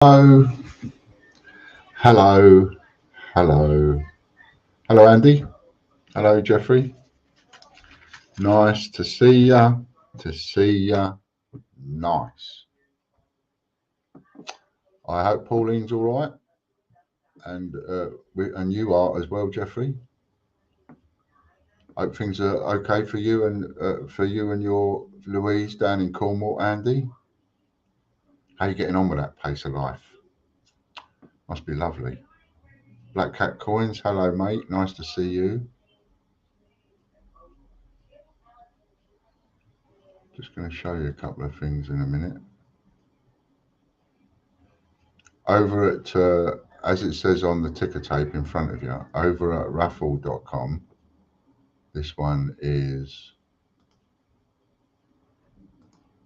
Hello, hello, hello, hello, Andy. Hello, Jeffrey. Nice to see ya. To see ya. Nice. I hope Pauline's all right, and and you are as well, Jeffrey. Hope things are okay for you and your Louise down in Cornwall, Andy. How you getting on with that pace of life? Must be lovely. Black Cat Coins. Hello, mate. Nice to see you. Just going to show you a couple of things in a minute. Over at, as it says on the ticker tape in front of you, over at raffle.com, this one is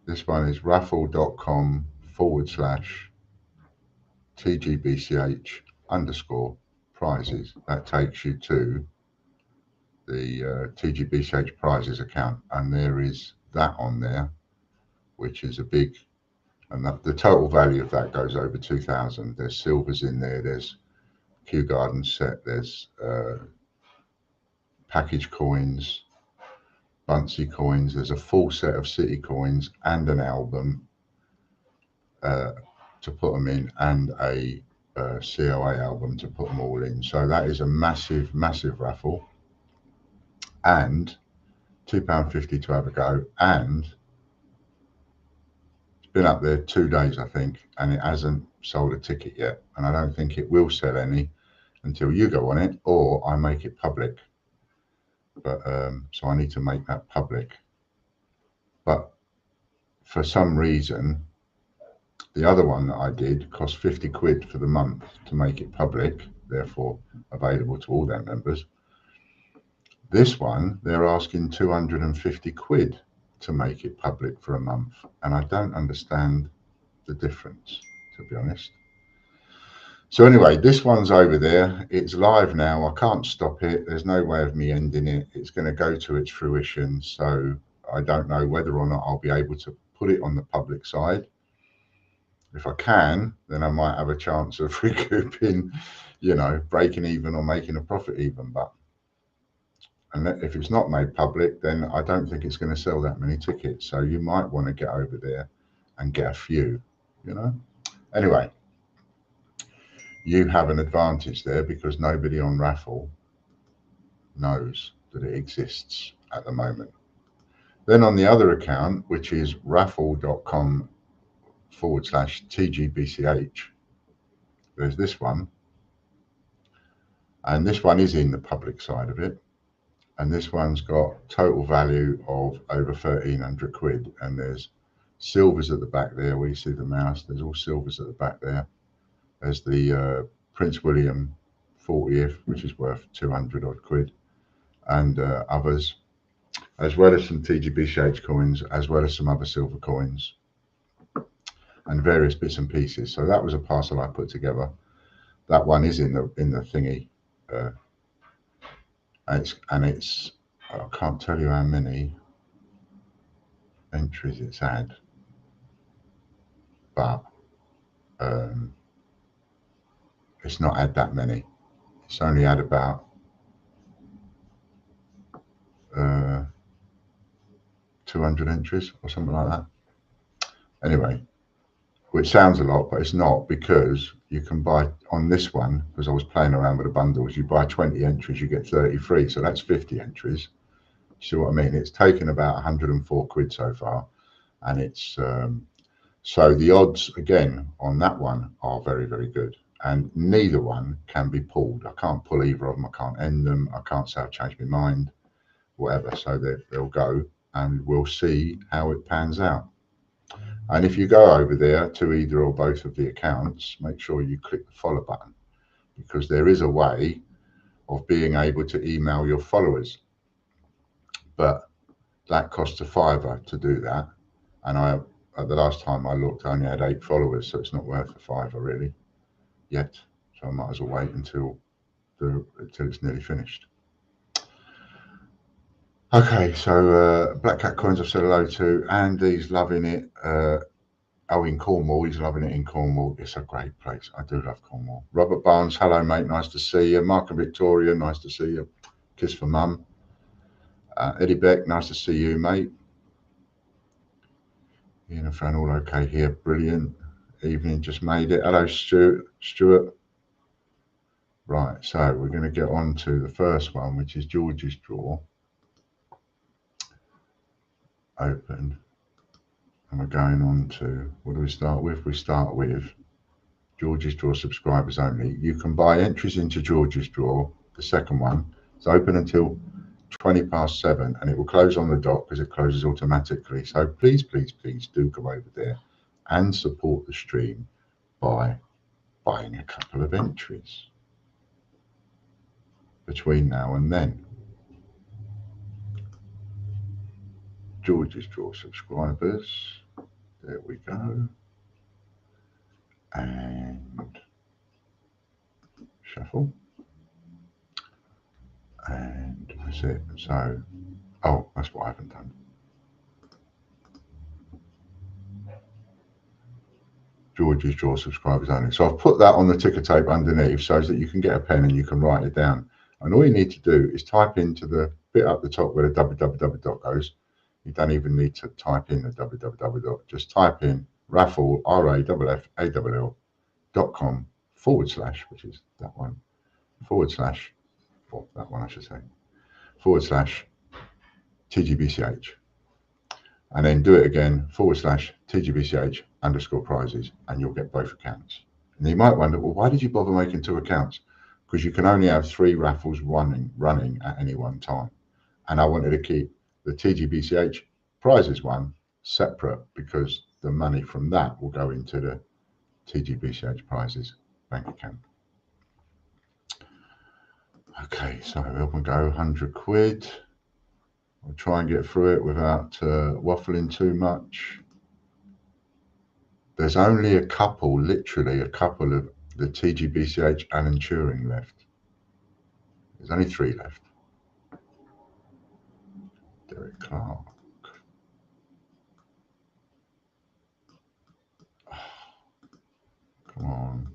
raffle.com/TGBCH underscore prizes. That takes you to the TGBCH prizes account, and there is that on there, which is a big, and the total value of that goes over 2,000. There's silvers in there, there's Kew Garden set, there's package coins, Bunsey coins. There's a full set of city coins and an album to put them in, and a COA album to put them all in. So that is a massive, massive raffle, and £2.50 to have a go. And it's been up there 2 days, I think, and it hasn't sold a ticket yet. And I don't think it will sell any until you go on it or I make it public. But so I need to make that public. But for some reason, the other one that I did cost 50 quid for the month to make it public, therefore available to all their members. This one, they're asking 250 quid to make it public for a month. And I don't understand the difference, to be honest. So anyway, this one's over there. It's live now. I can't stop it. There's no way of me ending it. It's going to go to its fruition. So I don't know whether or not I'll be able to put it on the public side. If I can, then I might have a chance of recouping, breaking even or making a profit even. But if it's not made public, then I don't think it's going to sell that many tickets. So you might want to get over there and get a few, Anyway, you have an advantage there because nobody on Raffle knows that it exists at the moment. Then on the other account, which is raffle.com/TGBCH, there's this one. And this one is in the public side of it. And this one's got total value of over 1,300 quid. And there's silvers at the back there where you see the mouse. There's all silvers at the back there. There's the Prince William 40th, which is worth 200 odd quid. And others, as well as some TGBCH coins, as well as some other silver coins and various bits and pieces. So that was a parcel I put together. That one is in the thingy. And it's I can't tell you how many entries it's had, but it's not had that many. It's only had about 200 entries or something like that. Anyway, which sounds a lot, but it's not, because you can buy on this one, because I was playing around with the bundles, you buy 20 entries, you get 30 free. So that's 50 entries. See what I mean? It's taken about 104 quid so far. And it's, so the odds again on that one are very, very good. And neither one can be pulled. I can't pull either of them. I can't end them. I can't say I've changed my mind, whatever. So they'll go, and we'll see how it pans out. And if you go over there to either or both of the accounts, make sure you click the follow button, because there is a way of being able to email your followers. But that costs a £5 to do that. And the last time I looked, I only had 8 followers, so it's not worth a £5 really yet. So I might as well wait until it's nearly finished. Okay, so Black Cat Coins I've said hello to. Andy's loving it. Oh, in Cornwall, he's loving it in Cornwall. It's a great place. I do love Cornwall. Robert Barnes, hello, mate. Nice to see you. Mark and Victoria, nice to see you. Kiss for mum. Eddie Beck, nice to see you, mate. Ian and Fran, all okay here. Brilliant. Evening, just made it. Hello, Stuart. Right, so we're going to get on to the first one, which is George's draw. Open. And we're going on to, what do we start with? We start with George's Draw subscribers only. You can buy entries into George's Draw, the second one. It's open until 20 past 7 and it will close on the dot because it closes automatically. So please, please, please do go over there and support the stream by buying a couple of entries between now and then. George's Draw subscribers. There we go. And shuffle. And that's it. So, oh, that's what I haven't done. George's Draw subscribers only. So I've put that on the ticker tape underneath so that you can get a pen and you can write it down. And all you need to do is type into the bit up the top where the www dot goes. You don't even need to type in the www dot. Just type in Raffall, RAFFALL.com / which is that one, / or that one I should say, / TGBCH. And then do it again, / TGBCH _ prizes, and you'll get both accounts. And you might wonder, well, why did you bother making 2 accounts? Because you can only have 3 raffles running at any one time. And I wanted to keep the TGBCH prizes one separate because the money from that will go into the TGBCH prizes bank account. Okay, so up we go, 100 quid. I'll try and get through it without waffling too much. There's only a couple, literally a couple of the TGBCH Alan Turing left. There's only 3 left. Derek Clark. Oh, come on.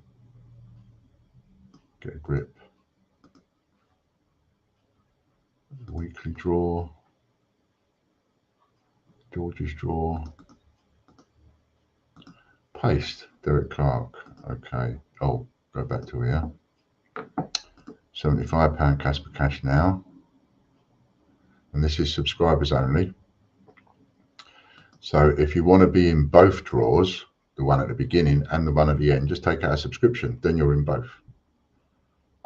Get a grip. Weekly draw. George's draw. Paste. Derek Clark. Okay. Oh, go back to here. £75 Casper Cash now. And this is subscribers only. So if you want to be in both draws, the one at the beginning and the one at the end, just take out a subscription, then you're in both.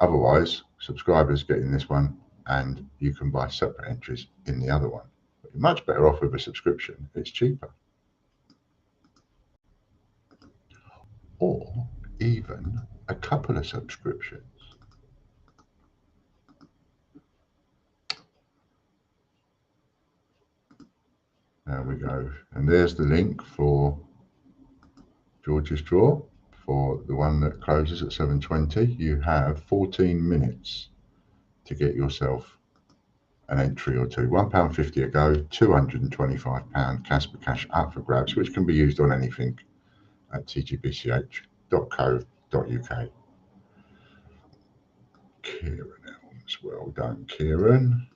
Otherwise, subscribers get in this one and you can buy separate entries in the other one. But you're much better off with a subscription, it's cheaper. Or even a couple of subscriptions. There we go. And there's the link for George's draw. For the one that closes at 7:20, you have 14 minutes to get yourself an entry or two. £1.50 a go, £225 Casper Cash up for grabs, which can be used on anything at tgbch.co.uk. Kieran Elms, well done, Kieran.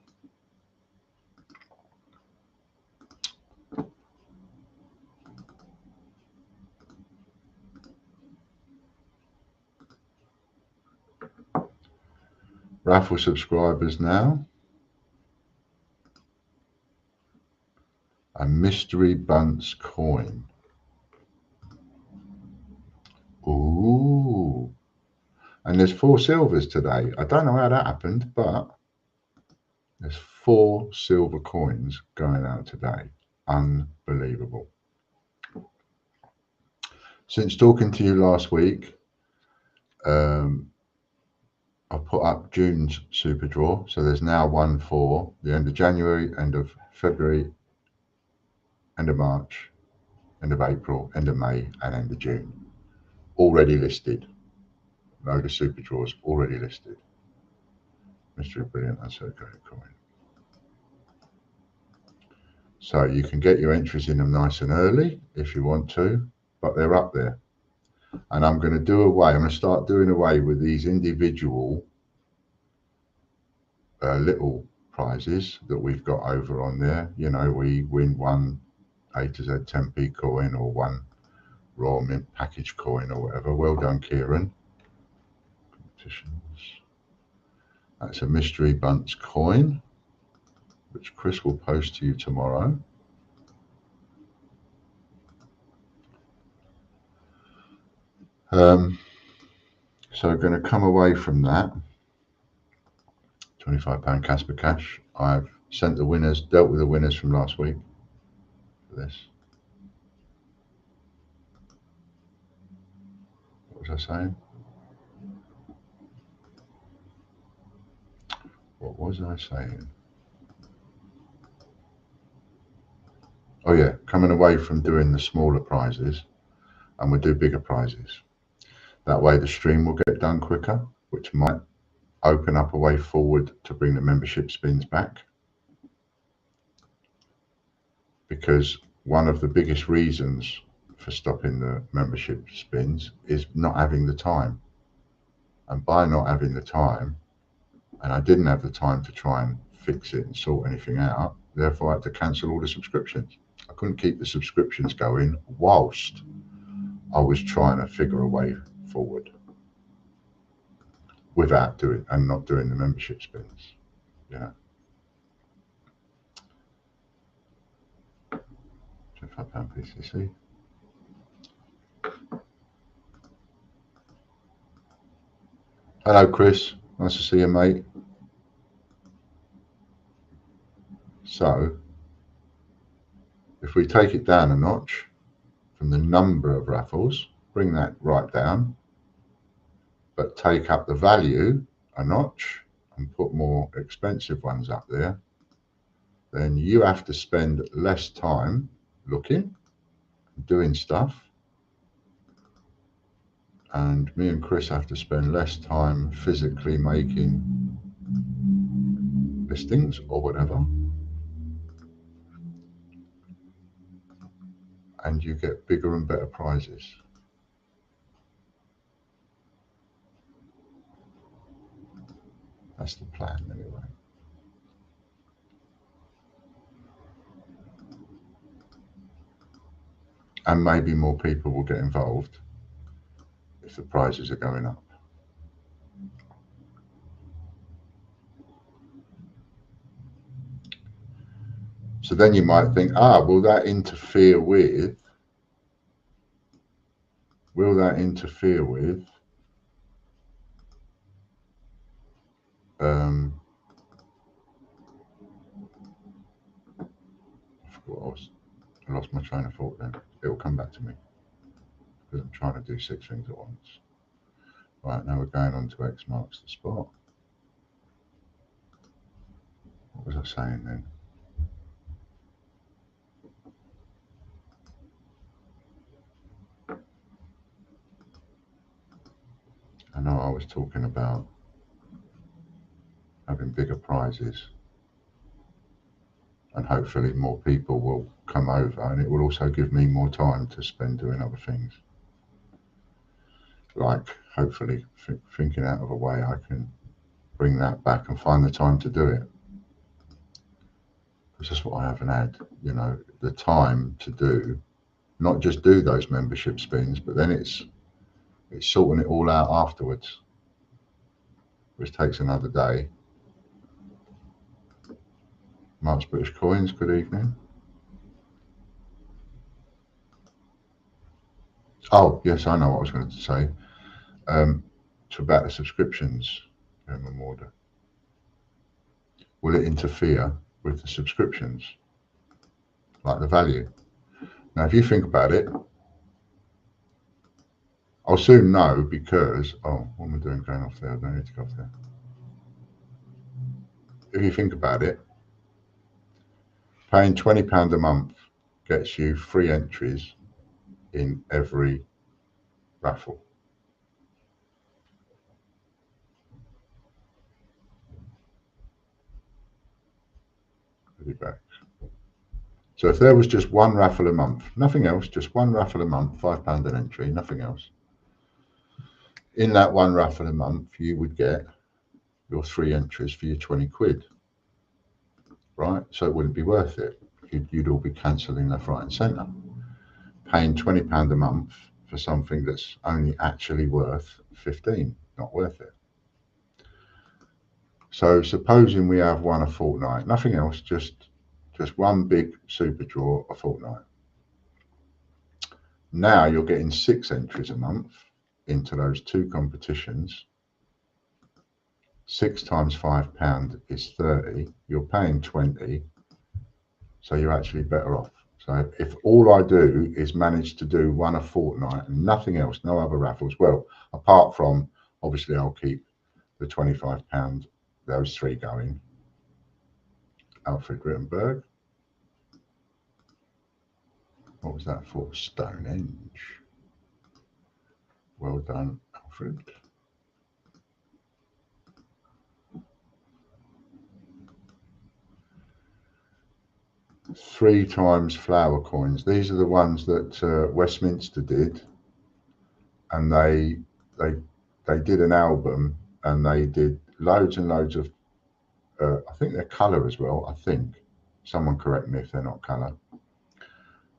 Raffle subscribers now. A mystery Bunce coin. Ooh. And there's 4 silvers today. I don't know how that happened, but there's 4 silver coins going out today. Unbelievable. Since talking to you last week, I've put up June's super draw. So there's now one for the end of January, end of February, end of March, end of April, end of May, and end of June. Already listed. Load of super draws already listed. Mystery Brilliant Uncirculated coin. So you can get your entries in them nice and early if you want to. but they're up there. And I'm going to start doing away with these individual little prizes that we've got over on there. You know, we win one A to Z 10p coin or one raw mint package coin or whatever. Well done, Kieran. Competitions. That's a mystery bunts coin, which Chris will post to you tomorrow. So we're going to come away from that. £25 Casper Cash. I've sent the winners, dealt with the winners from last week for this. What was I saying? What was I saying? Oh yeah, coming away from doing the smaller prizes, and we'll do bigger prizes. That way the stream will get done quicker, which might open up a way forward to bring the membership spins back. Because one of the biggest reasons for stopping the membership spins is not having the time. And by not having the time, and I didn't have the time to try and fix it and sort anything out, therefore I had to cancel all the subscriptions. I couldn't keep the subscriptions going whilst I was trying to figure a way forward without not doing the membership spins. Yeah. £25 PCC. Hello, Chris. Nice to see you, mate. So, if we take it down a notch from the number of raffles, bring that right down, but take up the value a notch and put more expensive ones up there, then you have to spend less time looking, doing stuff, and me and Chris have to spend less time physically making listings or whatever, and you get bigger and better prizes. That's the plan anyway. And maybe more people will get involved if the prizes are going up. So then you might think, will that interfere with I lost my train of thought then. It will come back to me because I'm trying to do 6 things at once. Right, now we're going on to X marks the spot. What was I saying then? I know I was talking about having bigger prizes, and hopefully more people will come over, and it will also give me more time to spend doing other things. Like hopefully thinking out of a way I can bring that back and find the time to do it. Because that's what I haven't had, you know, the time to do, not just do those membership spins, but then it's sorting it all out afterwards, which takes another day. Mark's British Coins, good evening. Oh, yes, I know what I was going to say. It's about the subscriptions, order. Will it interfere with the subscriptions, like the value? Now, if you think about it, I'll soon know because, what am I doing going off there? I don't need to go off there. If you think about it, paying £20 a month gets you 3 entries in every raffle. I'll be back. So if there was just one raffle a month, nothing else, just one raffle a month, £5 an entry, nothing else. In that one raffle a month, you would get your 3 entries for your 20 quid, right? So it wouldn't be worth it. You'd all be cancelling left, right and centre. Paying £20 a month for something that's only actually worth 15, not worth it. So supposing we have one a fortnight, nothing else, just one big super draw a fortnight. Now you're getting 6 entries a month into those 2 competitions. 6 times £5 is 30. You're paying 20, so you're actually better off. So if all I do is manage to do one a fortnight and nothing else, no other raffles, well, apart from obviously I'll keep the £25, those 3 going. Alfred Rittenberg. What was that for? Stonehenge. Well done, Alfred. Three times flower coins. These are the ones that Westminster did, and they did an album, and they did loads and loads of. I think they're colour as well. I think someone correct me if they're not colour.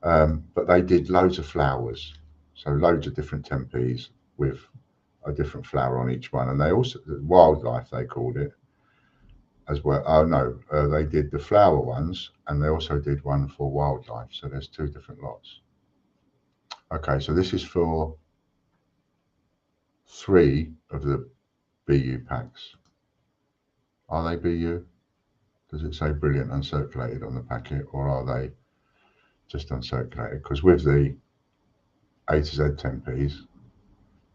But they did loads of flowers, so loads of different tempes with a different flower on each one, and they also wildlife they called it as well. Oh no, they did the flower ones, and they also did one for wildlife. So there's 2 different lots. Okay, so this is for 3 of the BU packs. Are they BU? Does it say brilliant uncirculated on the packet, or are they just uncirculated? Because with the A to Z 10p's,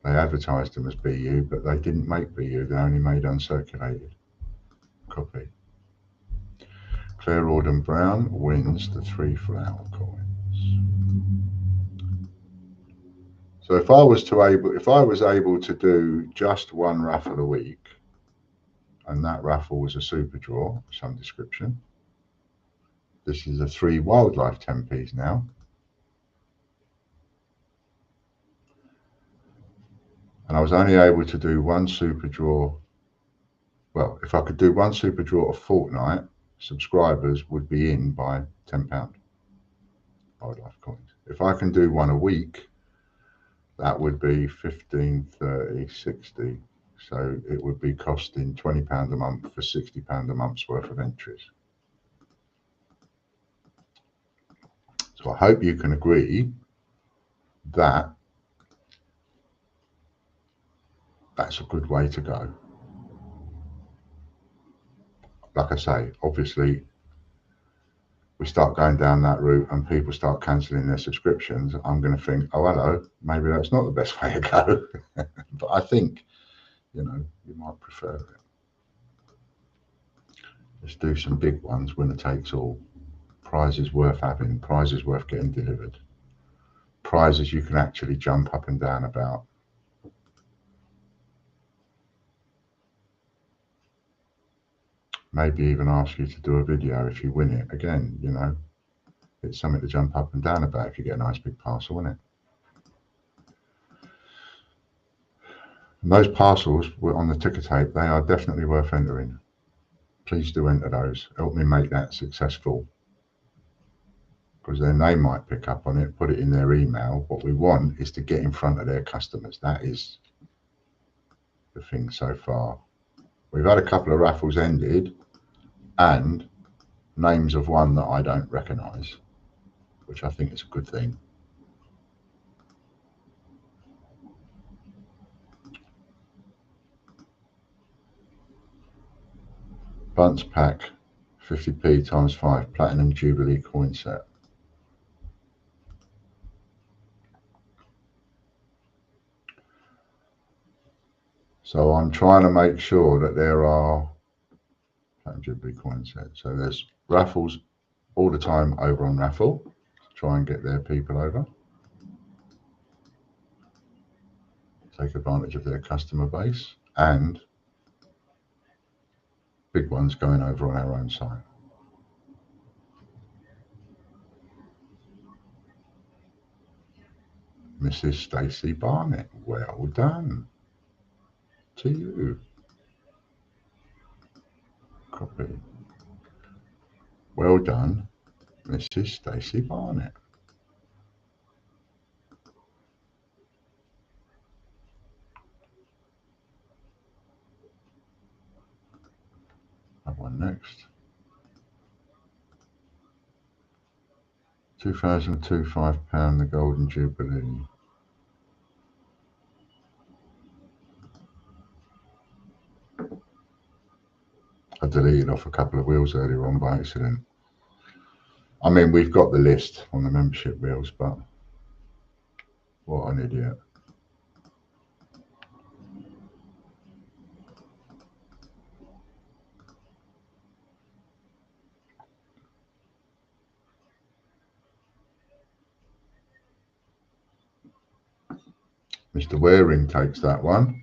they advertised them as BU, but they didn't make BU. They only made uncirculated. Copy. Claire Auden Brown wins the 3 flower coins. So if I was able to do just one raffle a week, and that raffle was a super draw of some description. This is a 3 wildlife 10p's now. And I was only able to do one super draw. Well, if I could do one super draw a fortnight, subscribers would be in by £10 wildlife coins. If I can do one a week, that would be 15, 30, 60. So it would be costing £20 a month for £60 a month's worth of entries. So I hope you can agree that that's a good way to go. Like I say, obviously, we start going down that route and people start cancelling their subscriptions, I'm going to think, oh, hello, maybe that's not the best way to go. But I think, you might prefer it. Let's do some big ones, winner takes all. Prizes worth having, prizes worth getting delivered. Prizes you can actually jump up and down about. Maybe even ask you to do a video if you win it. Again, it's something to jump up and down about if you get a nice big parcel, isn't it? And those parcels were on the ticker tape. They are definitely worth entering. Please do enter those. Help me make that successful. Because then they might pick up on it, put it in their email. What we want is to get in front of their customers. That is the thing so far. We've had a couple of raffles ended and names of one that I don't recognise, which I think is a good thing. Bunce pack, 50p times 5, Platinum Jubilee coin set. So I'm trying to make sure that there are Platinum Jubilee coin set. So there's raffles all the time over on Raffall. Try and get their people over. Take advantage of their customer base, and big ones going over on our own site. Mrs. Stacey Barnett. Well done to you. Copy. Well done, Mrs. Stacey Barnett. That one next. 2002 £5, the Golden Jubilee. I deleted off a couple of wheels earlier on by accident. I mean, we've got the list on the membership wheels, but what an idiot. Mr. Waring takes that one.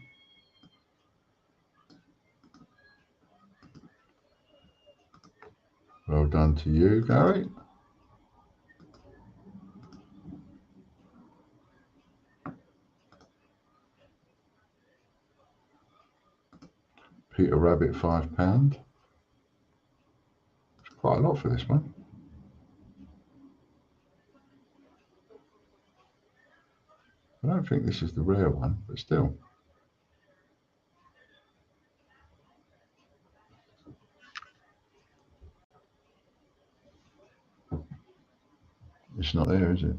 Well done to you, Gary. Peter Rabbit, £5. It's quite a lot for this one. I don't think this is the rare one, but still. It's not there, is it?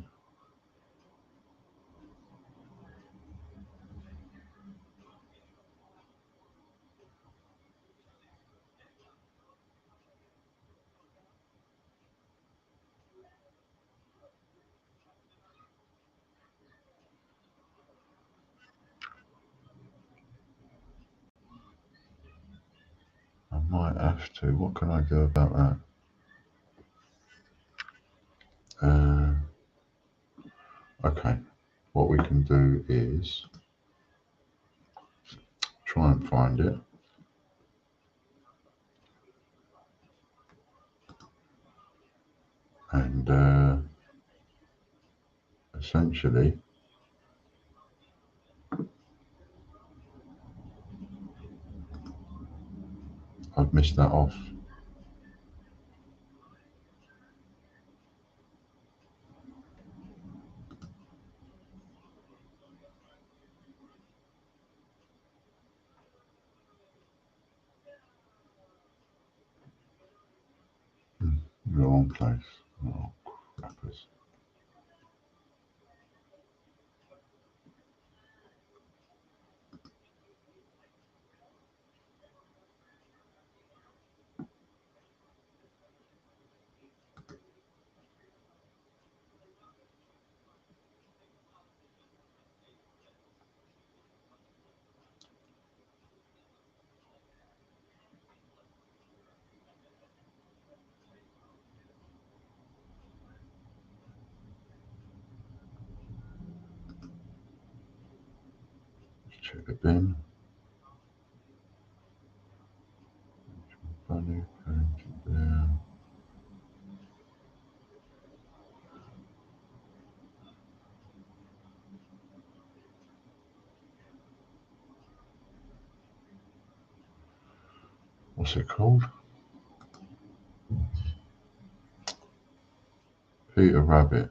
I might have to. What can I do about that? Okay. What we can do is try and find it. And essentially, I've missed that off. Wrong place. Oh, crappers. Let's check the bin. Bunny, there. What's it called? Peter Rabbit.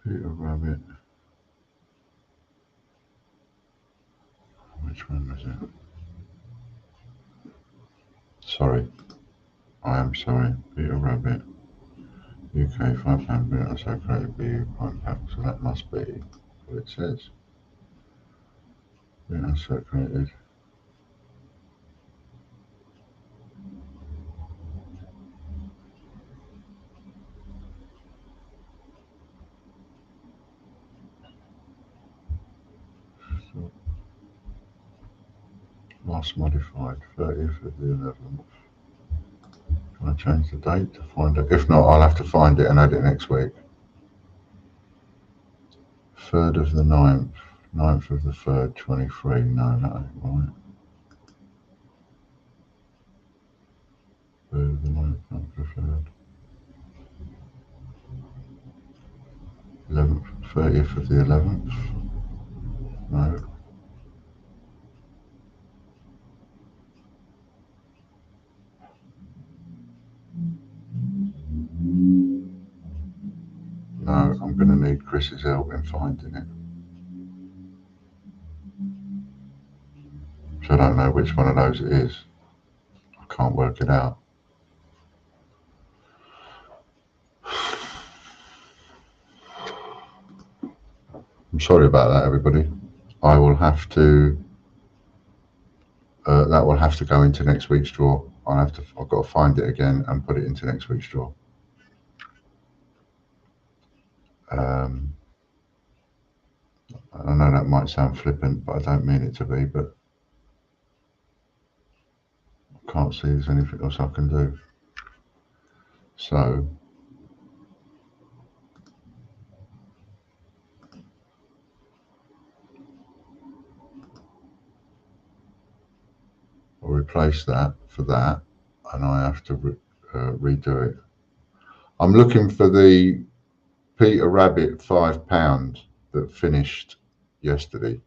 Peter Rabbit. Which one was it? Sorry. I am sorry. Peter Rabbit. UK £5 bill. That's okay. BU prime pack. So that must be what it says. Been uncirculated. last modified 30th of the 11th. Can I change the date to find it? If not, I'll have to find it and add it next week. 3rd of the 9th, 9th of the 3rd, 23. No, that ain't right. 3rd of the 9th, 9th of the 3rd. 11th, 30th of the 11th. No. No, I'm going to need Chris's help in finding it. So I don't know which one of those it is. I can't work it out. I'm sorry about that, everybody. I will have to. That will have to go into next week's draw. I've got to find it again and put it into next week's draw. I know that might sound flippant, but I don't mean it to be. But I can't see there's anything else I can do. So I'll replace that for that, and I have to redo it. I'm looking for the Peter Rabbit £5 that finished yesterday.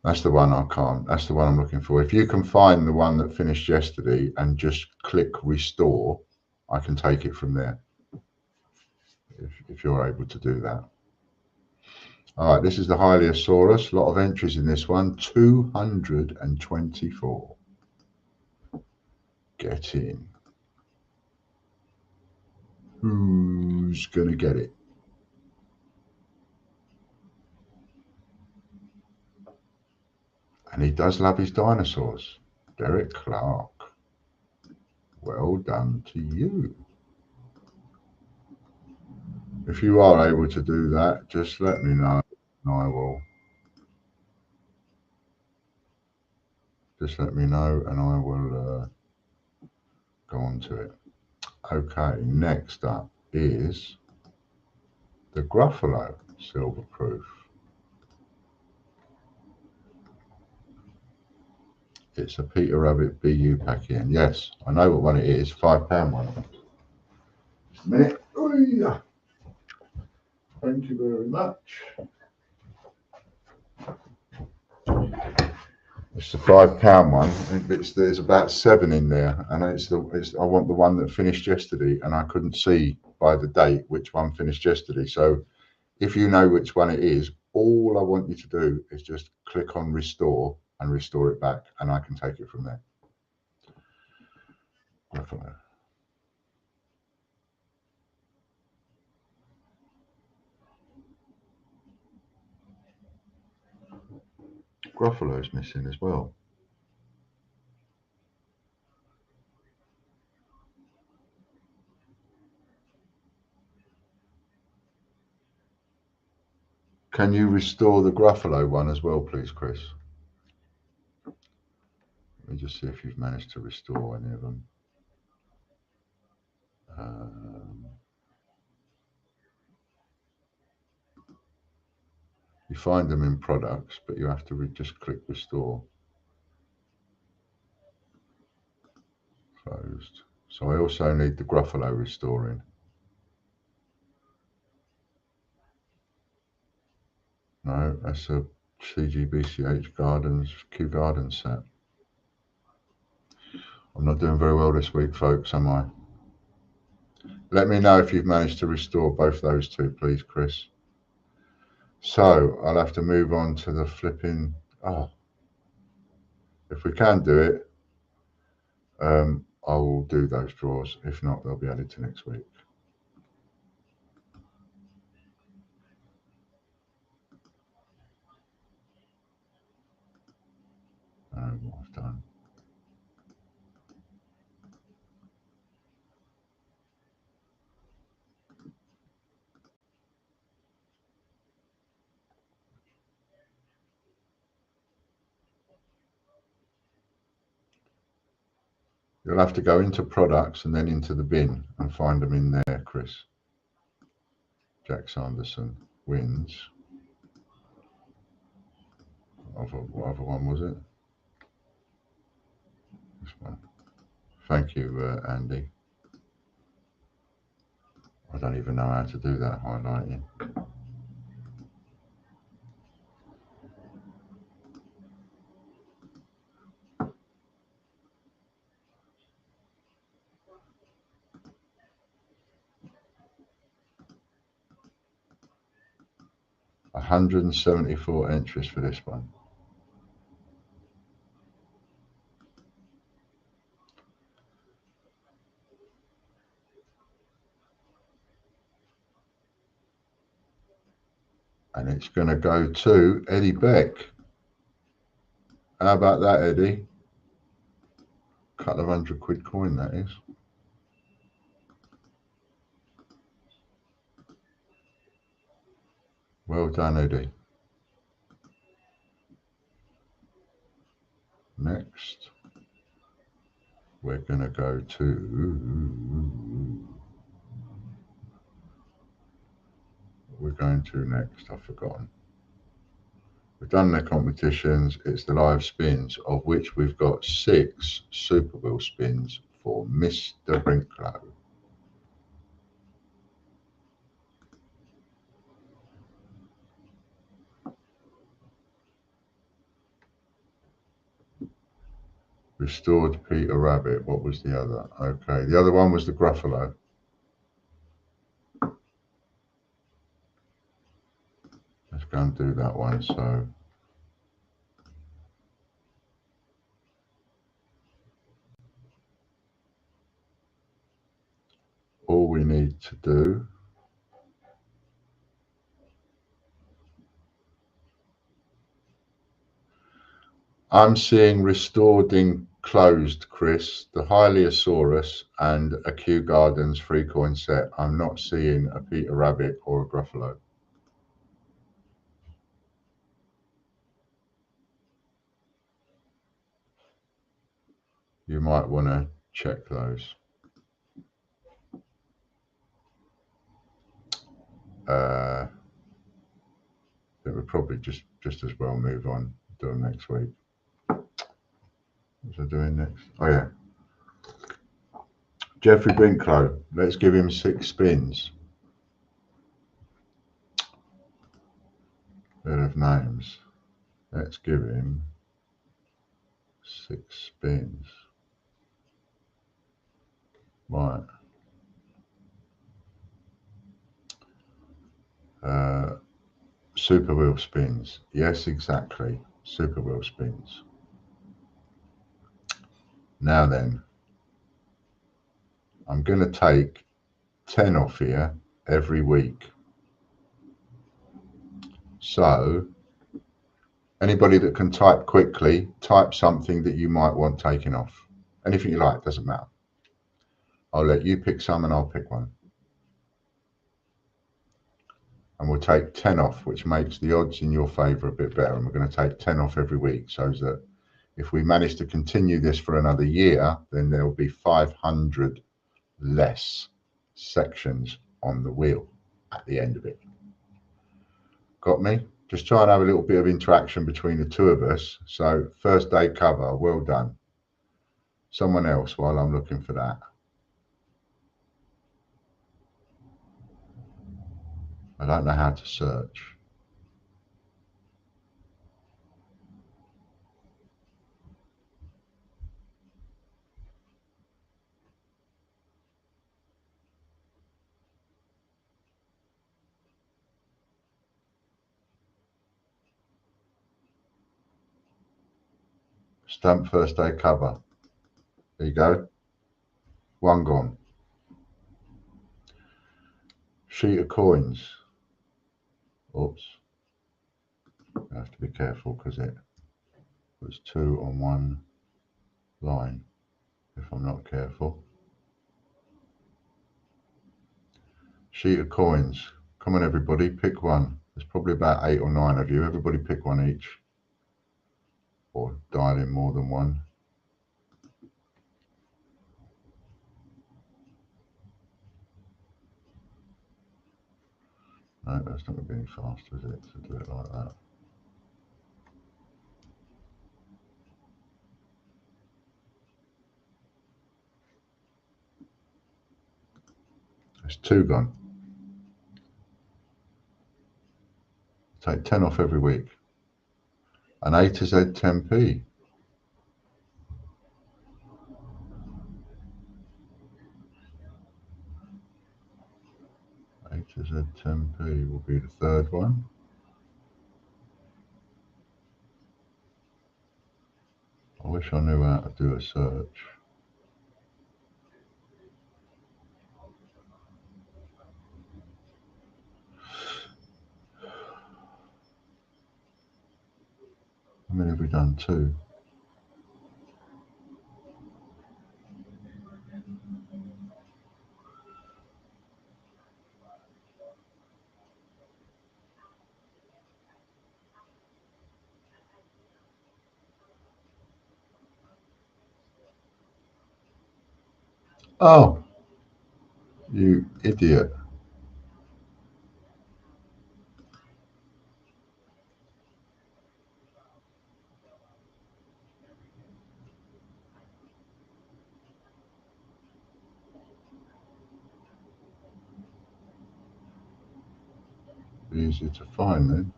That's the one I can't. That's the one I'm looking for. If you can find the one that finished yesterday and just click restore, I can take it from there. If you're able to do that. All right, this is the Hyliasaurus. A lot of entries in this one. 224. Get in. Who's gonna get it? And he does love his dinosaurs. Derek Clark. Well done to you. If you are able to do that, just let me know and I will. Just let me know and I will go on to it. Okay, next up is the Gruffalo Silver Proof. It's a Peter Rabbit BU pack in. Yes, I know what one it is. £5 one. Just a minute. Ooh, thank you very much. It's the £5 one. There's about 7 in there, and I want the one that finished yesterday, and I couldn't see by the date which one finished yesterday. So, if you know which one it is, all I want you to do is just click on restore and restore it back, and I can take it from there. Gruffalo. Gruffalo's missing as well. Can you restore the Gruffalo one as well, please, Chris? Let me just see if you've managed to restore any of them. You find them in products, but you have to just click restore. Closed. So I also need the Gruffalo restoring. No, that's a TGBCH Kew Gardens set. I'm not doing very well this week, folks, am I? Let me know if you've managed to restore both those two, please, Chris. So I'll have to move on to the flipping. Oh, if we can do it, I will do those draws. If not, they'll be added to next week. I know what I've done. You'll have to go into products and then into the bin and find them in there, Chris. Jack Sanderson wins. What other one was it? This one. Thank you, Andy. I don't even know how to do that highlighting. $174 entries for this one. And it's going to go to Eddie Beck. How about that, Eddie? Couple of £100 coin, that is. Well done, Eddie. Next, we're going to go to... We're going to next, I've forgotten. We've done the competitions, it's the live spins, of which we've got 6 Super Wheel spins for Mr. Brinklow. Restored Peter Rabbit, what was the other? Okay, the other one was the Gruffalo. Let's go and do that one, so... all we need to do I'm seeing restored enclosed, Chris, the Hyliasaurus and a Kew Gardens 3-coin set. I'm not seeing a Peter Rabbit or a Gruffalo. You might want to check those. I think we'll probably just as well move on, do them next week. What's I doing next? Oh yeah. Jeffrey Brinklow, let's give him 6 spins. Bit of names. Let's give him 6 spins. Right. Super wheel spins. Yes, exactly. Super wheel spins. Now then, I'm going to take 10 off here every week. So, anybody that can type quickly, type something that you might want taken off. Anything you like, doesn't matter. I'll let you pick some and I'll pick one. And we'll take 10 off, which makes the odds in your favour a bit better. And we're going to take 10 off every week so that if we manage to continue this for another year, then there will be 500 less sections on the wheel at the end of it. Got me? Just try and have a little bit of interaction between the two of us. So first day cover, well done. Someone else while I'm looking for that. I don't know how to search. Stamp first day cover. There you go. One gone. Sheet of coins. Oops. I have to be careful because it was 2 on one line if I'm not careful. Sheet of coins. Come on everybody, pick one. There's probably about 8 or 9 of you. Everybody pick one each. Or dial in more than one. No, that's not going to be any faster, is it, to do it like that? There's 2 gone. Take 10 off every week. And A to Z 10p. A to Z 10p will be the 3rd one. I wish I knew how to do a search. How many have we done? 2. Oh, you idiot. Be easier to find then.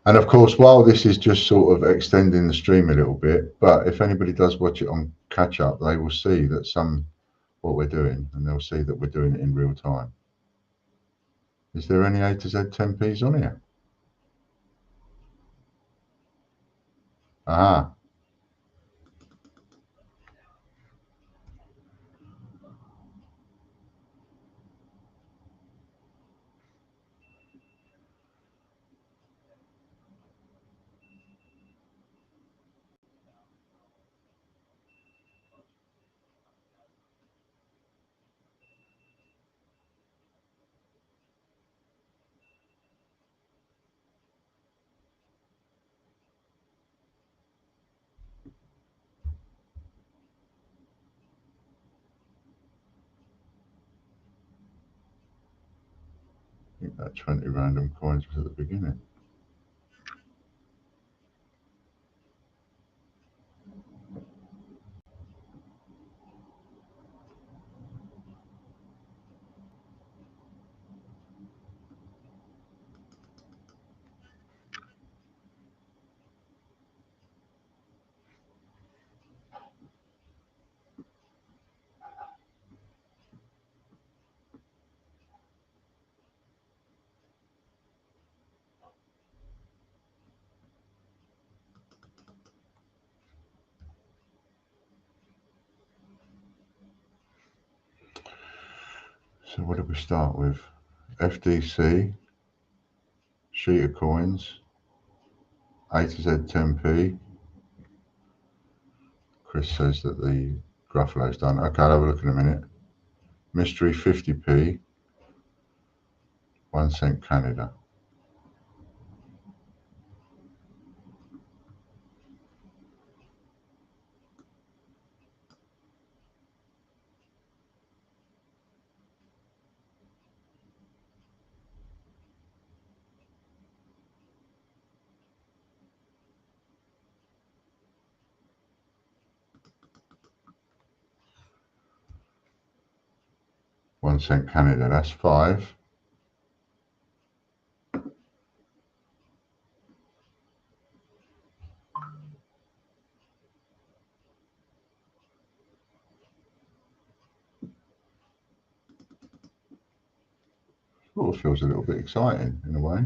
And of course, while this is just sort of extending the stream a little bit, but if anybody does watch it on catch up, they will see that what we're doing, and they'll see that we're doing it in real time. Is there any A to Z 10p's on here? Aha. I think that 20 random coins was at the beginning. So what did we start with? FDC, sheet of coins, A to Z 10p. Chris says that the Gruffalo's done. Okay, I'll have a look in a minute. Mystery 50p, 1 cent Canada. $1 cent Canada, that's 5. Sort of feels a little bit exciting in a way.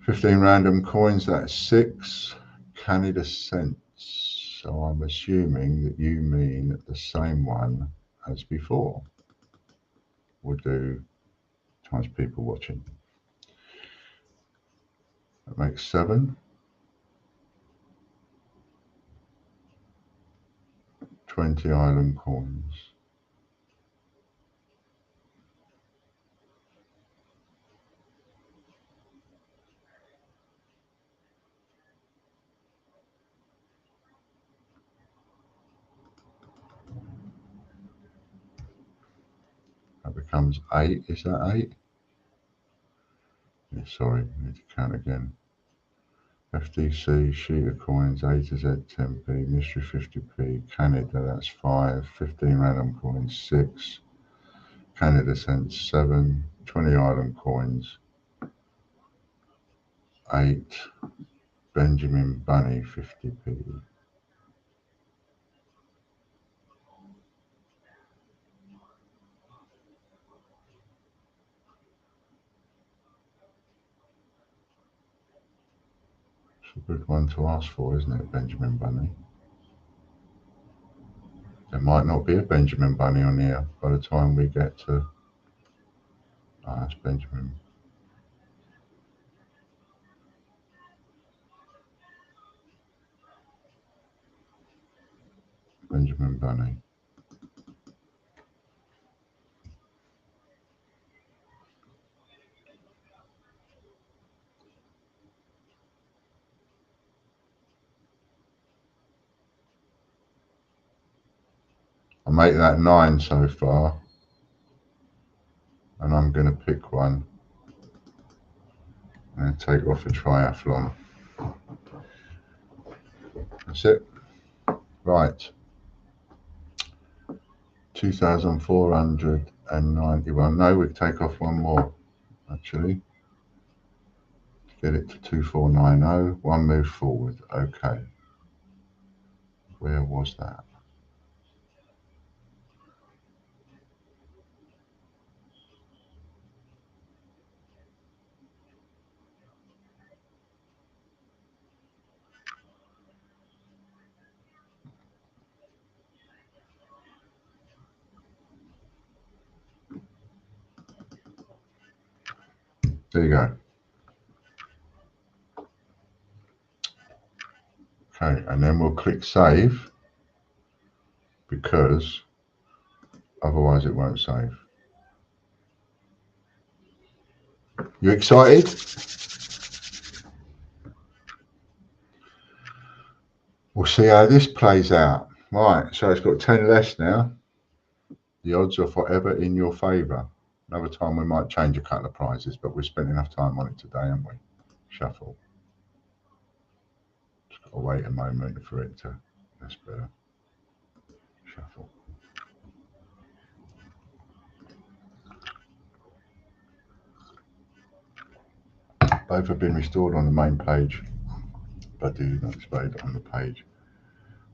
15 random coins, that's 6 Canada cents. So I'm assuming that you mean the same one as before. We'll do times people watching. That makes 7. 20 island coins. That becomes 8. Is that 8? Yeah, sorry, I need to count again. FDC, sheet of coins, A to Z 10p, mystery 50p, Canada, that's 5, 15 random coins, 6, Canada cents, 7, 20 island coins, 8, Benjamin Bunny, 50p. It's a good one to ask for, isn't it, Benjamin Bunny? There might not be a Benjamin Bunny on here by the time we get to... Oh, that's Benjamin. Benjamin Bunny. I make that 9 so far, and I'm going to pick one and take off a triathlon. That's it. Right. 2,491. No, we take off one more, actually. Get it to 2,490. One move forward. Okay. Where was that? There you go. Okay, and then we'll click save, because otherwise it won't save. You excited? We'll see how this plays out. Right, so it's got 10 less now. The odds are forever in your favour. Another time we might change a couple of prizes, but we've spent enough time on it today, haven't we? Shuffle. Just got to wait a moment for it to... That's better. Shuffle. Both have been restored on the main page, but do not display it on the page.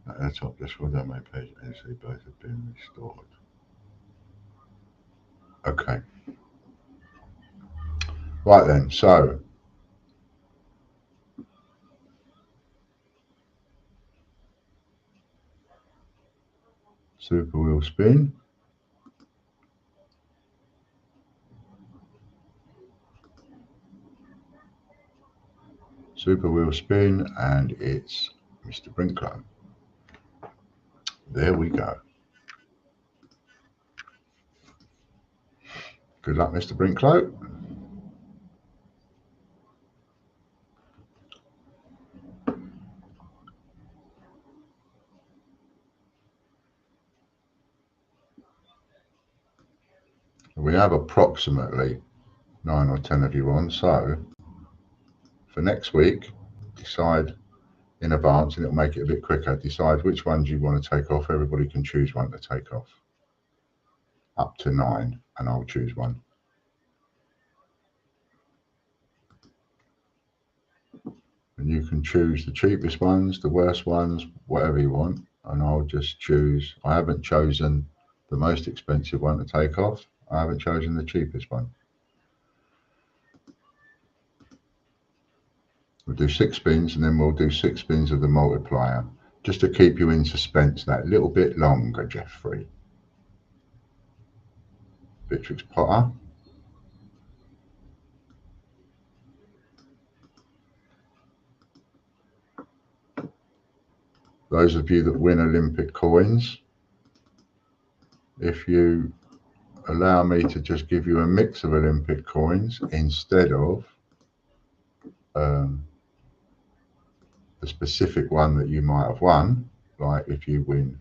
At the top, just for the main page, and see both have been restored. Okay. Right then, so super wheel spin. Super wheel spin, and it's Mr. Brinklow. There we go. Good luck, Mr. Brinklow. We have approximately 9 or 10 of you on, so for next week, decide in advance, and it'll make it a bit quicker. Decide which ones you want to take off. Everybody can choose one to take off. Up to 9, and I'll choose one. And you can choose the cheapest ones, the worst ones, whatever you want, and I'll just choose. I haven't chosen the most expensive one to take off. I haven't chosen the cheapest one. We'll do 6 spins, and then we'll do 6 spins of the multiplier, just to keep you in suspense that little bit longer, Jeffrey. Beatrix Potter. those of you that win Olympic coins, if you allow me to just give you a mix of Olympic coins instead of the specific one that you might have won, like if you win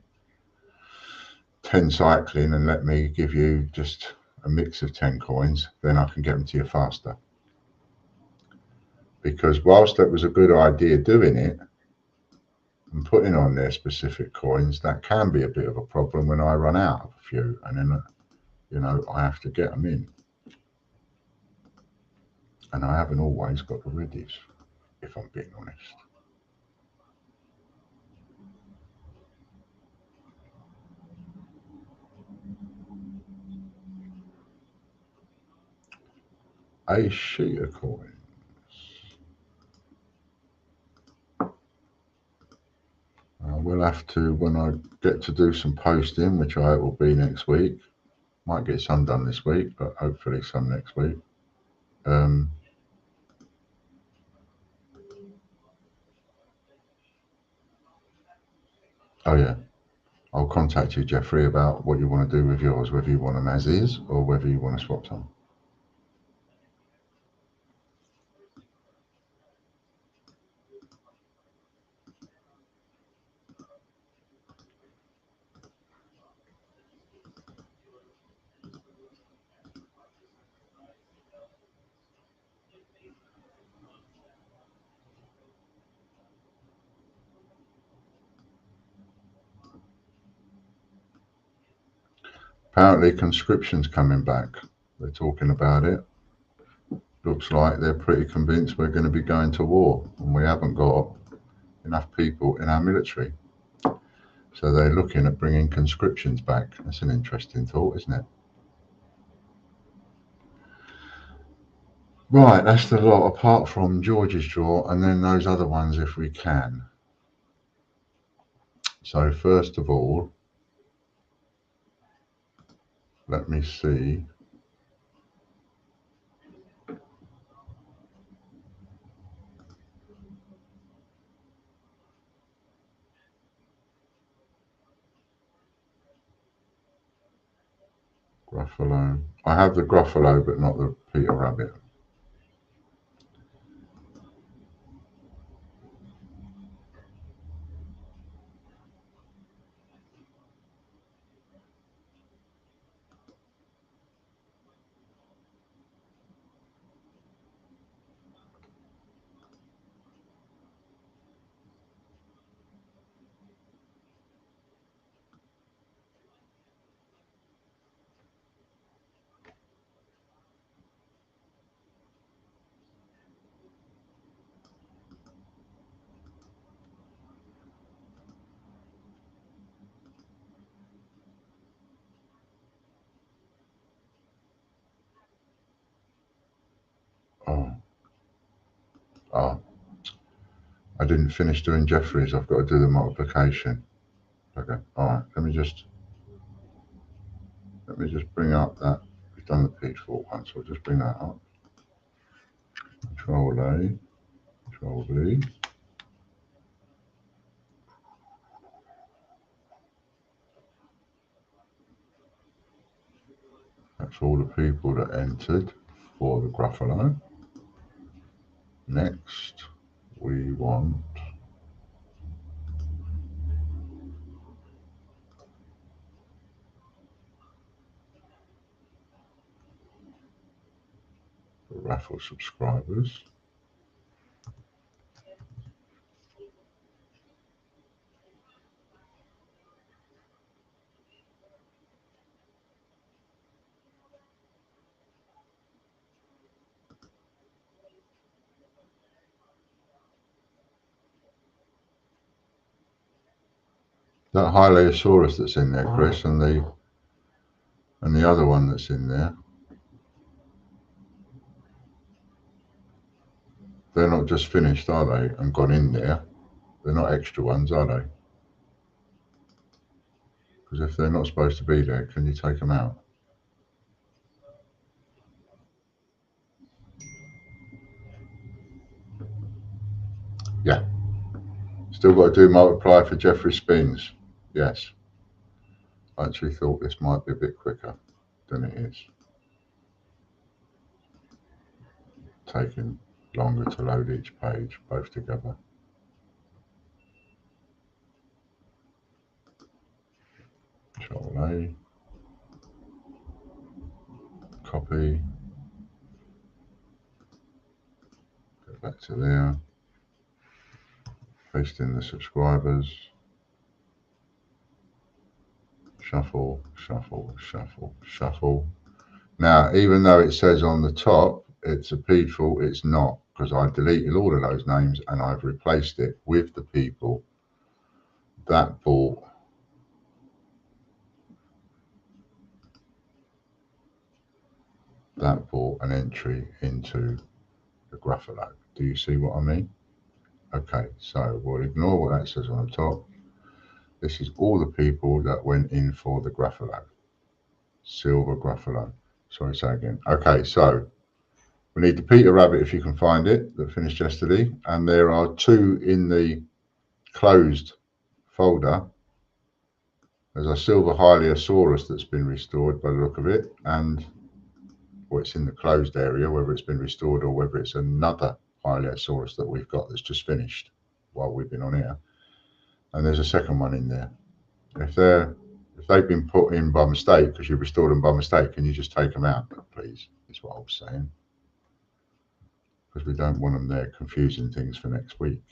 10 cycling and let me give you just a mix of 10 coins, then I can get them to you faster. Because whilst that was a good idea doing it and putting on their specific coins, that can be a bit of a problem when I run out of a few, and then, you know, I have to get them in. And I haven't always got the readies, if I'm being honest. A sheet of coins. I will have to, when I get to do some posting, which I hope will be next week, might get some done this week, but hopefully some next week. Oh yeah, I'll contact you, Jeffrey, about what you want to do with yours, whether you want them as is or whether you want to swap some. Apparently conscription's coming back. They're talking about it. Looks like they're pretty convinced we're going to be going to war, and we haven't got enough people in our military. So they're looking at bringing conscriptions back. That's an interesting thought, isn't it? Right, that's the lot, apart from George's draw, and then those other ones if we can. So first of all, let me see. Gruffalo. I have the Gruffalo, but not the Peter Rabbit. Oh, I didn't finish doing Jeffrey's. I've got to do the multiplication. Okay, all right. Let me just bring up that. We've done the P4 one, so I'll just bring that up. Control A, Control V. That's all the people that entered for the Gruffalo. Next, we want the Raffle subscribers. That Hylaeosaurus that's in there, Chris, and the other one that's in there, they're not just finished, are they, and gone in there? They're not extra ones, are they? Because if they're not supposed to be there, can you take them out? Yeah. Still got to do multiply for Jeffrey Spins. Yes. I actually thought this might be a bit quicker than it is. Taking longer to load each page, both together. Control A. Copy. Go back to there. Paste in the subscribers. Shuffle, shuffle, shuffle, shuffle. Now, even though it says on the top it's a people, it's not, because I deleted all of those names and I've replaced it with the people that bought an entry into the Raffall. Do you see what I mean? Okay, so we'll ignore what that says on the top. This is all the people that went in for the Raffall. Silver Raffall. Sorry, say again. Okay, so we need the Peter Rabbit, if you can find it, that finished yesterday. And there are 2 in the closed folder. There's a silver Hyliasaurus that's been restored by the look of it. And well, it's in the closed area, whether it's been restored or whether it's another Hyliasaurus that we've got that's just finished while we've been on here. And there's a second one in there. If they've been put in by mistake because you restored them by mistake, can you just take them out, please? Is what I was saying. Because we don't want them there confusing things for next week.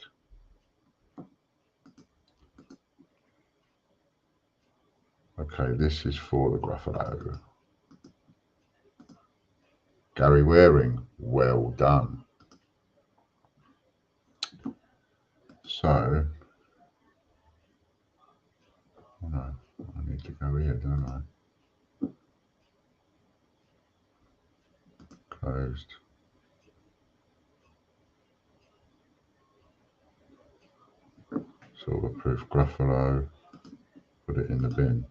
Okay, this is for the Raffall. Gary Waring, well done. So, oh no, I need to go here, don't I? Closed. Silverproof Raffall. Put it in the bin.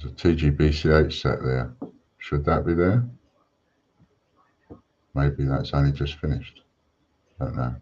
There's a TGBCH set there. Should that be there? Maybe that's only just finished. Don't know.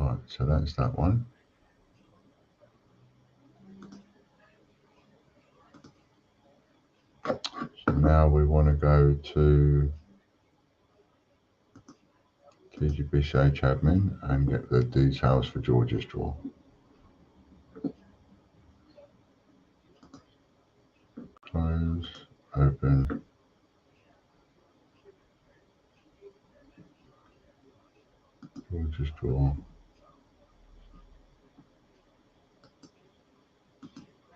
Right, so that's that one. So now we want to go to TGBCH admin and get the details for George's draw. Close, open. George's draw.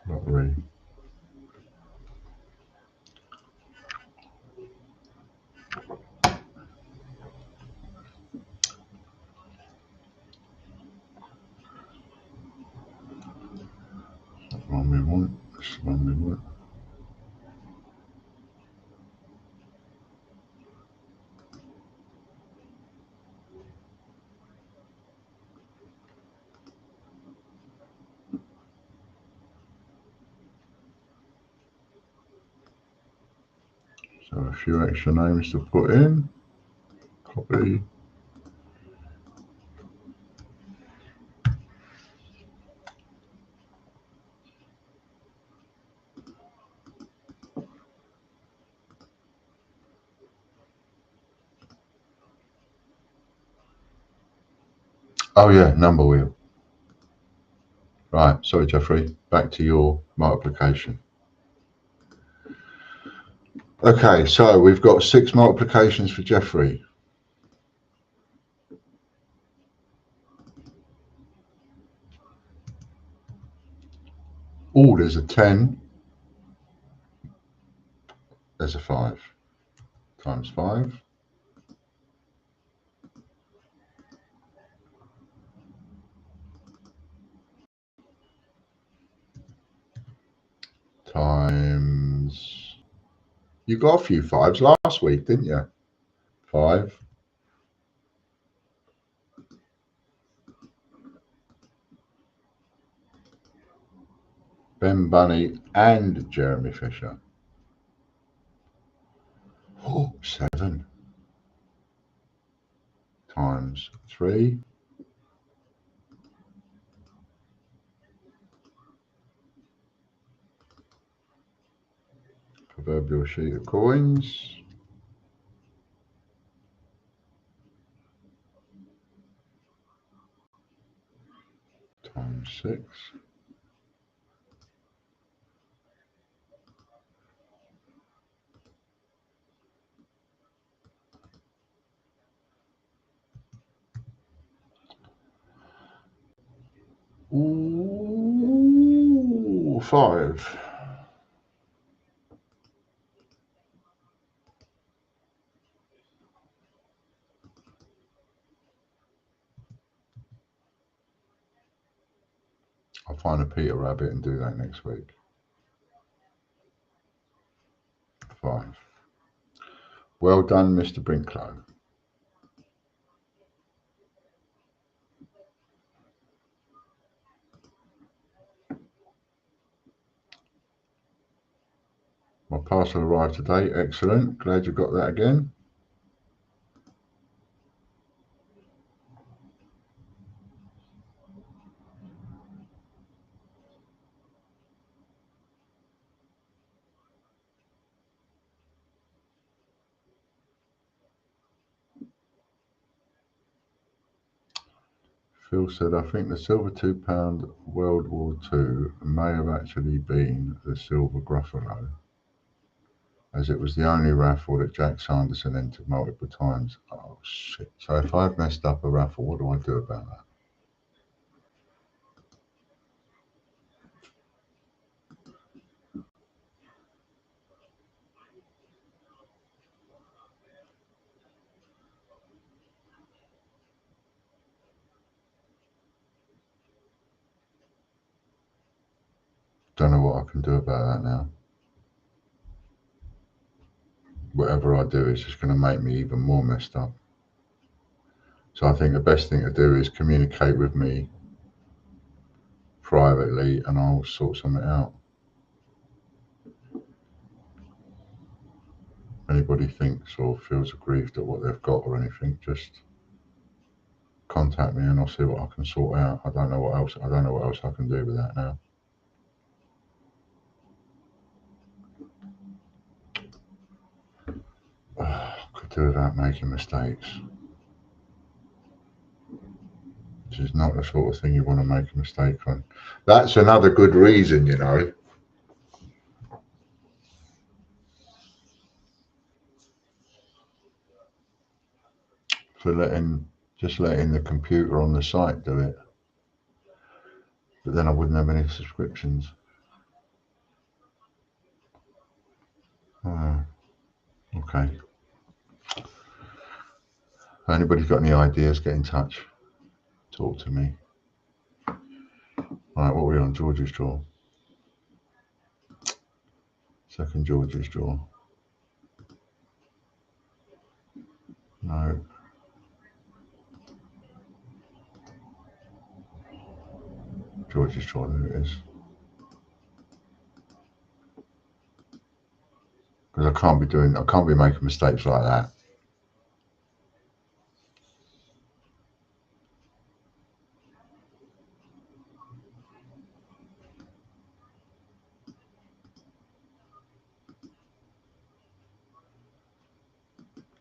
Lottery. That's the one we want. That's the one we want. So a few extra names to put in. Copy. Oh yeah, number wheel. Right, sorry Jeffrey, back to your multiplication. Okay, so we've got 6 multiplications for Jeffrey. Oh, there's a 10. There's a 5. Times 5. times. You got a few fives last week, didn't you? 5. Ben Bunny and Jeremy Fisher. Oh, 7 times 3. Proverbial sheet of coins. Times 6. Ooh, 5. I'll find a Peter Rabbit and do that next week. 5. Well done, Mr. Brinklow. My parcel arrived today. Excellent. Glad you got that again. Phil said, I think the silver £2 World War II may have actually been the silver Gruffalo, as it was the only raffle that Jack Sanderson entered multiple times. Oh, shit. So if I've messed up a raffle, what do I do about that? Don't know what I can do about that now. Whatever I do is just going to make me even more messed up. So I think the best thing to do is communicate with me privately and I'll sort something out. If anybody thinks or feels aggrieved at what they've got or anything, just contact me and I'll see what I can sort out. I don't know what else I can do with that now. Could do without making mistakes. This is not the sort of thing you want to make a mistake on. That's another good reason, you know. For just letting the computer on the site do it. But then I wouldn't have any subscriptions. Okay. If anybody's got any ideas, get in touch. Talk to me. Right, what are we on? George's draw. Second George's draw. No. George's draw, there it is. Because I can't be making mistakes like that.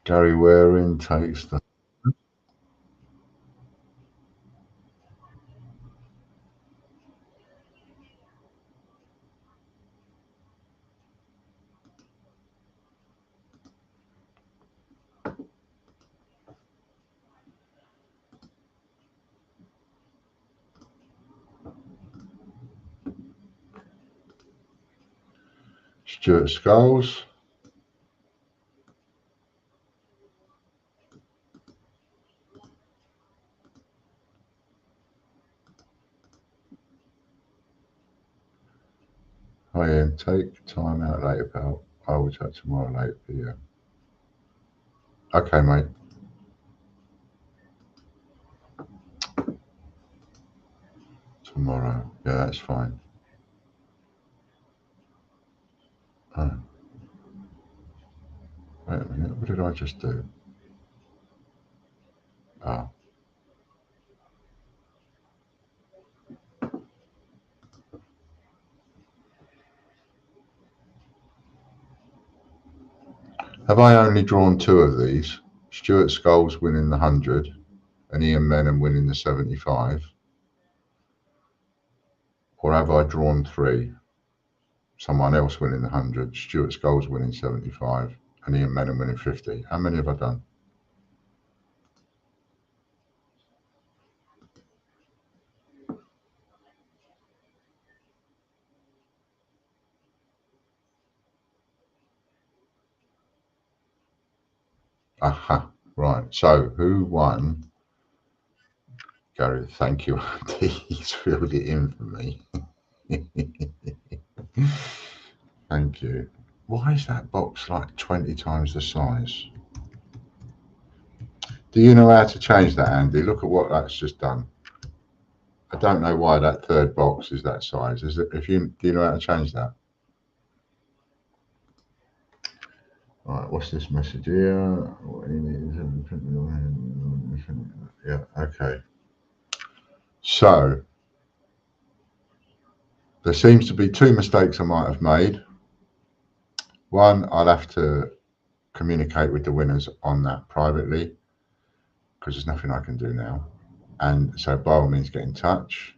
Gary Waring takes the Stuart Skulls. Hi Ian, take time out later, pal. I will chat tomorrow later for you. Okay, mate. Tomorrow. Yeah, that's fine. Oh, wait a minute. What did I just do? Oh. Have I only drawn 2 of these? Stuart Scholes winning the 100 and Ian Menham winning the 75? Or have I drawn 3? Someone else winning the 100, Stuart Scholes winning 75 and Ian Menham winning 50. How many have I done? Aha, right. So who won? Gary, thank you, Andy. He's filled it in for me. Thank you. Why is that box like 20 times the size? Do you know how to change that, Andy? Look at what that's just done. I don't know why that third box is that size. Is it? Do you know how to change that? All right. What's this message here? Yeah. Okay. So there seems to be 2 mistakes I might have made. One, I'll have to communicate with the winners on that privately because there's nothing I can do now. And so by all means get in touch.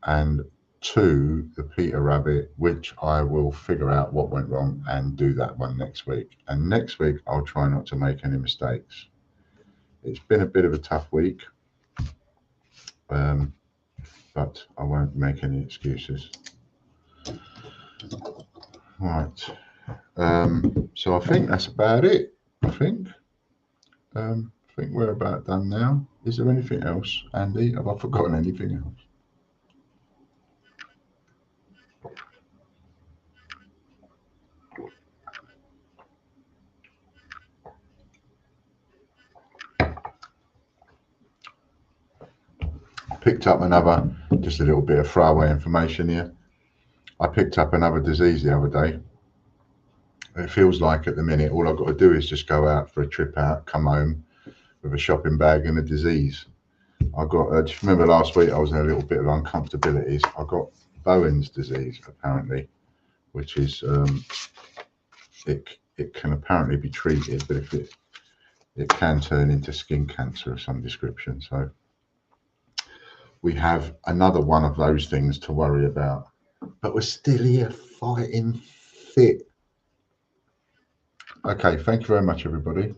And 2, the Peter Rabbit, which I will figure out what went wrong and do that one next week. And next week I'll try not to make any mistakes. It's been a bit of a tough week, but I won't make any excuses. Right. So I think that's about it. I think we're about done now. Is there anything else, Andy? Have I forgotten anything else? Picked up another, just a little bit of throwaway information here. I picked up another disease the other day. It feels like at the minute all I've got to do is just go out for a trip out, come home with a shopping bag and a disease. I got, just remember last week I was in a little bit of uncomfortabilities. I got Bowen's disease apparently, which is it can apparently be treated, but if it can turn into skin cancer of some description. So we have another one of those things to worry about, but we're still here fighting fit. Okay, thank you very much, everybody.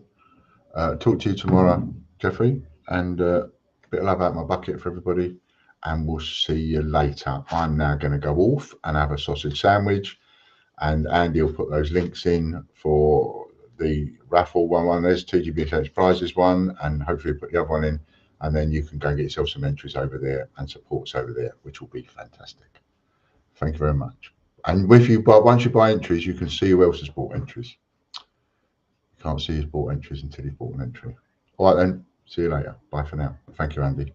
Talk to you tomorrow, Jeffrey, and a bit of love out my bucket for everybody, and we'll see you later. I'm now going to go off and have a sausage sandwich, and Andy will put those links in for the raffle one. There's TGBCH prizes one, and hopefully put the other one in, and then you can go and get yourself some entries over there and supports over there, which will be fantastic. Thank you very much. And if you buy, once you buy entries, you can see who else has bought entries. You can't see his bought entries until he's bought an entry. All right then, see you later. Bye for now. Thank you, Andy.